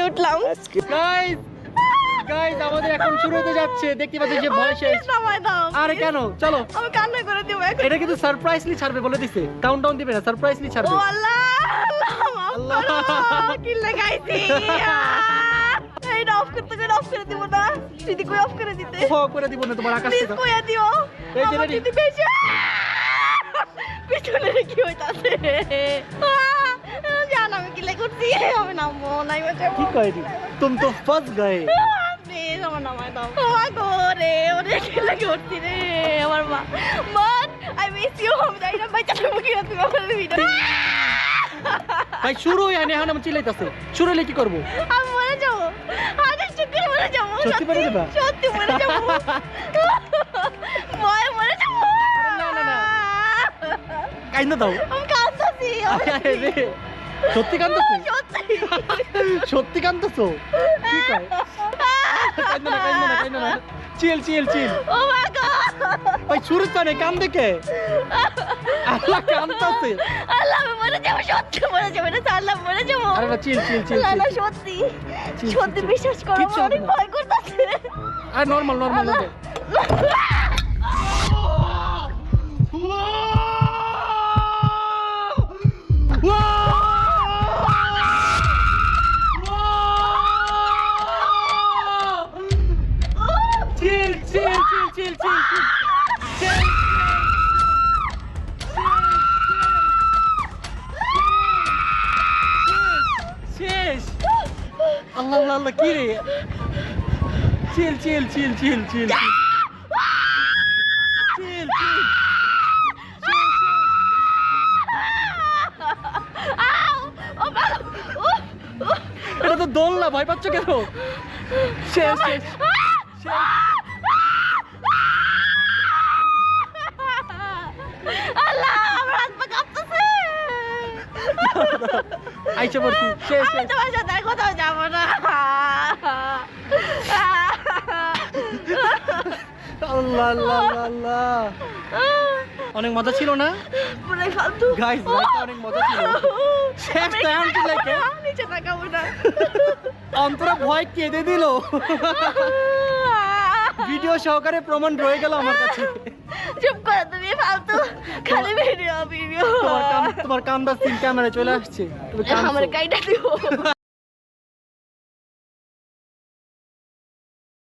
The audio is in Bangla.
দিয়ে উঠলাম। গাইস গাইস আমাদের এখন শুরু হতে যাচ্ছে, দেখতে পাচ্ছেন যে ভয় শেষ। নামাই দাও। আরে কেন, চলো আমি কান্না করে দিব এখন। এটা কিন্তু সারপ্রাইজলি ছাড়বে বলে দিছে, কাউন্টডাউন দিবে না, সারপ্রাইজলি ও ছাড়বে। আল্লাহ, আল্লাহ কি লাগাইছি। এইটা অফ করতে করে অফ করে দিব না, দিদি কই অফ করে দিতে। ও করে দিব না তোমার আকাশ প্লিজ থেকে। কইয়া দিও। এই যে আমার ready? দিদি বেশি পিছনে কি হইতাছে। জান আমি কি করছি, আমি নামবো নাই বাঁচাবো। কি কই দি তুম তো ফস গয়ে। প্লিজ আমার নামাই দাও। মা গো রে, ওরে কি লাগে উঠছি রে আমার মা। মন আই মিস ইউ, আমি যাই না বাচ্চা তুমি কি তুমি আমার ভিডিও। ভাই শুরু হয় না, এখন আমি চিল্লাইতাছে। শুরু হলে কি করব? আমি মরে যাবো, আরে সত্যি মরে যাবো। সত্যি মরে যাবা? সত্যি মরে যাবো, ভয় মরে যাবো। না না না, কাইন্দা দাও। আমি কাঁদতেছি। আরে রে, সত্যি কান্দছো? সত্যি সত্যি কান্দছো? কি কয়? কাইন্দা না কাইন্দা না কাইন্দা না, চিল চিল চিল। ও মাই গড, ভাই শুরু তো নেই, কাম দেখে আল্লাহ কান্দতাছে। আল্লাহ আমি মরে যাবো, সত্যি মরে যাবো না, আল্লাহ মরে যাবো। আরে না, চিল চিল চিল। না না সত্যি চিল, সত্যি চিল। বিশ্বাস করো, কিচ্ছু আমার হবে অনেক না। ভয় করতেছে। আর নরমাল নরমাল আল্লাহ। চিল চিল চিল চিল চিল। শেষ। আল্লাহ আল্লাহ আল্লাহ, কি রে? চিল চিল চিল চিল চিল চিল চিল। ও বাবা, এটা তো দোলনা, ভয় পাচ্ছ কেন? শেষ শেষ শেষ। আল্লাহ আমার হাত পা কাঁপতেছে। আইসা পড়ছি, শেষ আমি শেষ। তোমার সাথে আর কোথাও যাবো না। আল্লাহ আল্লাহ আল্লাহ আল্লাহ। অনেক মজা ছিল না পুরাই ফালতু। গাইস? লাইফটা অনেক মজা ছিল। শেষ তো এখন কি লাগে? নিচে তাকাবো না। অন্তরা ভয় কেঁদে দিল। ভিডিও সহকারে প্রমাণ রয়ে গেল আমার কাছে। চুপ করো তুমি, ফালতু খালি ভিডিও ভিডিও। তোমার কান্দা সিন ক্যামেরায় চলে আসছে, তুমি আমার কান্দছো। গাইডা দিও।